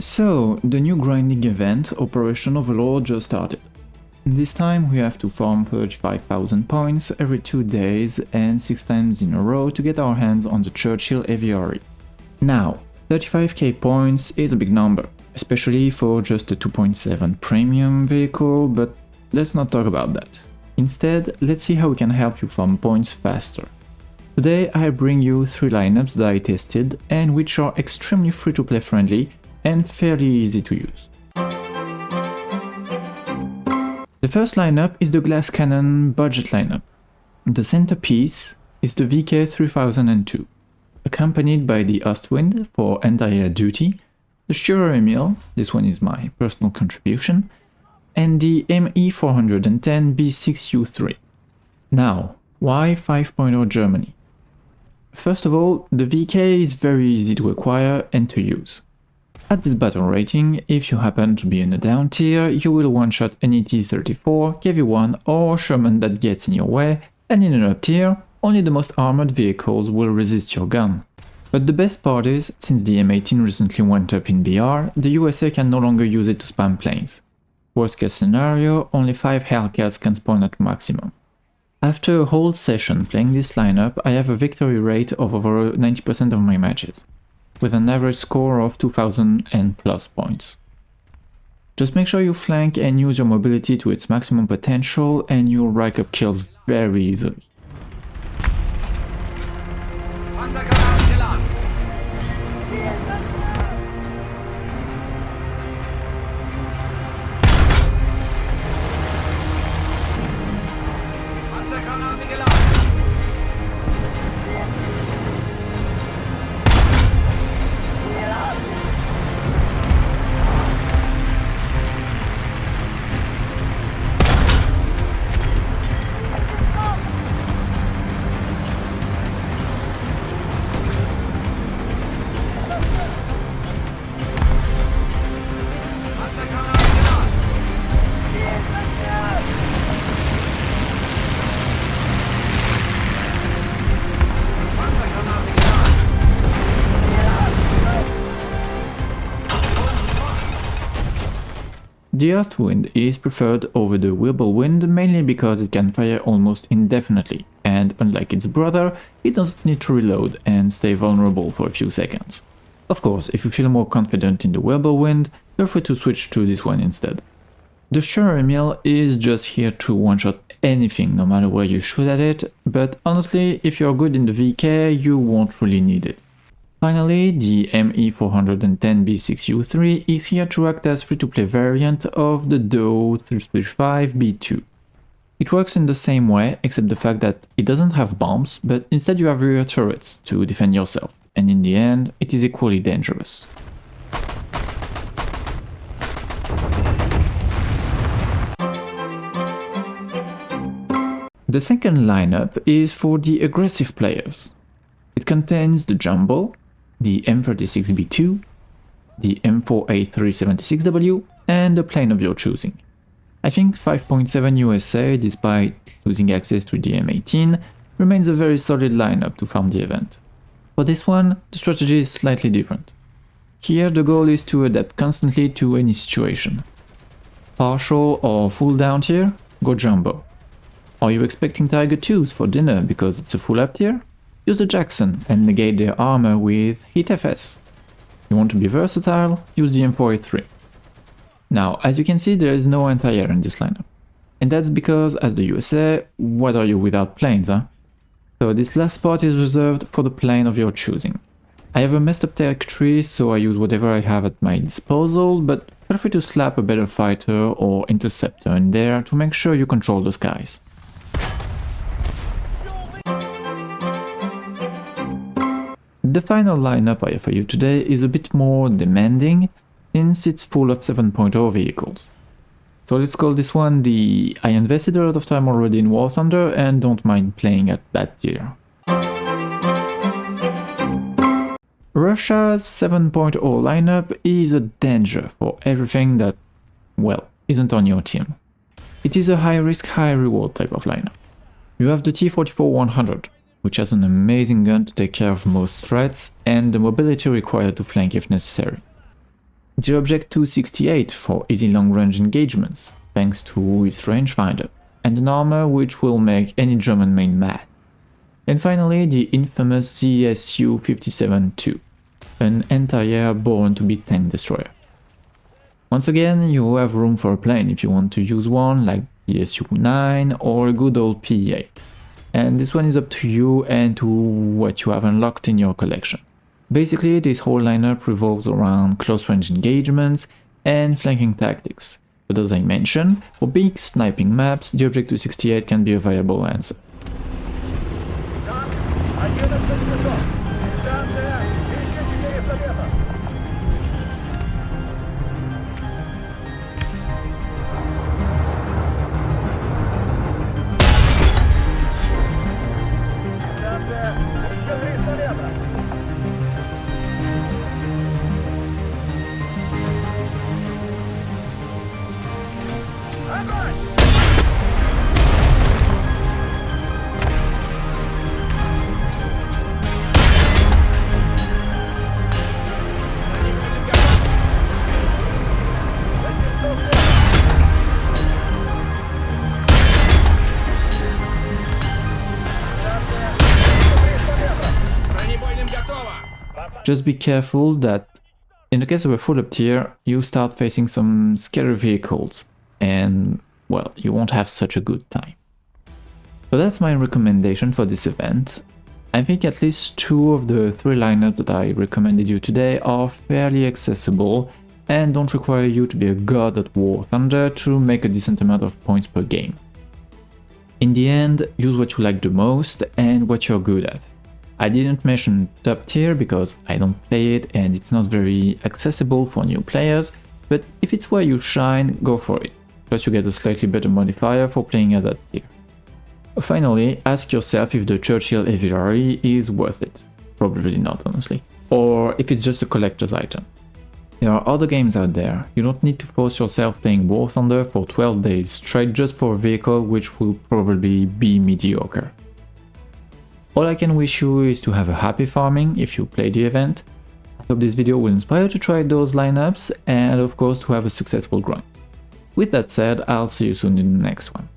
So, the new grinding event, Operation Overlord, just started. This time we have to farm 35,000 points every 2 days and 6 times in a row to get our hands on the Churchill Aviary. Now, 35k points is a big number, especially for just a 2.7 premium vehicle, but let's not talk about that. Instead, let's see how we can help you farm points faster. Today I bring you 3 lineups that I tested and which are extremely free-to-play friendly and fairly easy to use. The first lineup is the Glass Cannon budget lineup. The centerpiece is the VK3002, accompanied by the Ostwind for entire duty, the Schurer Emil, this one is my personal contribution, and the ME410 B6U3. Now, why 5.0 Germany? First of all, the VK is very easy to acquire and to use. At this battle rating, if you happen to be in a down tier, you will one-shot any T-34, KV-1 or Sherman that gets in your way, and in an up tier, only the most armored vehicles will resist your gun. But the best part is, since the M18 recently went up in BR, the USA can no longer use it to spam planes. Worst case scenario, only 5 Hellcats can spawn at maximum. After a whole session playing this lineup, I have a victory rate of over 90% of my matches, with an average score of 2000 and plus points. Just make sure you flank and use your mobility to its maximum potential and you'll rack up kills very easily. The Ostwind is preferred over the Whirlwind mainly because it can fire almost indefinitely, and unlike its brother, it doesn't need to reload and stay vulnerable for a few seconds. Of course, if you feel more confident in the Whirlwind, feel free to switch to this one instead. The Schurer Emil is just here to one-shot anything no matter where you shoot at it, but honestly, if you're good in the VK, you won't really need it. Finally, the ME410 B6U3 is here to act as free-to-play variant of the DO 335 B2. It works in the same way, except the fact that it doesn't have bombs, but instead you have rear turrets to defend yourself, and in the end, it is equally dangerous. The second lineup is for the aggressive players. It contains the Jumbo, the M36B2, the M4A376W, and the plane of your choosing. I think 5.7 USA, despite losing access to the M18, remains a very solid lineup to farm the event. For this one, the strategy is slightly different. Here the goal is to adapt constantly to any situation. Partial or full down tier? Go Jumbo. Are you expecting Tiger 2s for dinner because it's a full up tier? Use the Jackson and negate their armor with Hit FS. You want to be versatile? Use the M4A3. Now, as you can see, there is no anti-air in this lineup. And that's because, as the USA, what are you without planes, huh? So this last spot is reserved for the plane of your choosing. I have a messed up tech tree, so I use whatever I have at my disposal, but feel free to slap a better fighter or interceptor in there to make sure you control the skies. The final lineup I have for you today is a bit more demanding, since it's full of 7.0 vehicles. So let's call this one the I invested a lot of time already in War Thunder and don't mind playing at that tier. Russia's 7.0 lineup is a danger for everything that, well, isn't on your team. It is a high risk, high reward type of lineup. You have the T-44-100, which has an amazing gun to take care of most threats and the mobility required to flank if necessary. the Object 268 for easy long-range engagements, thanks to its rangefinder, and an armor which will make any German main mad. And finally, the infamous ZSU-57-2, an anti-air born to be tank destroyer. Once again, you have room for a plane if you want to use one, like the Su-9 or a good old PE-8. And this one is up to you and to what you have unlocked in your collection. Basically, this whole lineup revolves around close-range engagements and flanking tactics, but as I mentioned, for big sniping maps, the Object 268 can be a viable answer. Just be careful that, in the case of a full up tier, you start facing some scary vehicles, and, well, you won't have such a good time. So that's my recommendation for this event. I think at least 2 of the 3 lineups that I recommended you today are fairly accessible and don't require you to be a god at War Thunder to make a decent amount of points per game. In the end, use what you like the most and what you're good at. I didn't mention top tier because I don't play it and it's not very accessible for new players, but if it's where you shine, go for it. Plus you get a slightly better modifier for playing at that tier. Finally, ask yourself if the Churchill Aviary is worth it. Probably not, honestly. Or if it's just a collector's item. There are other games out there. You don't need to force yourself playing War Thunder for 12 days straight just for a vehicle which will probably be mediocre. All I can wish you is to have a happy farming if you play the event. I hope this video will inspire you to try those lineups and of course to have a successful grind. With that said, I'll see you soon in the next one.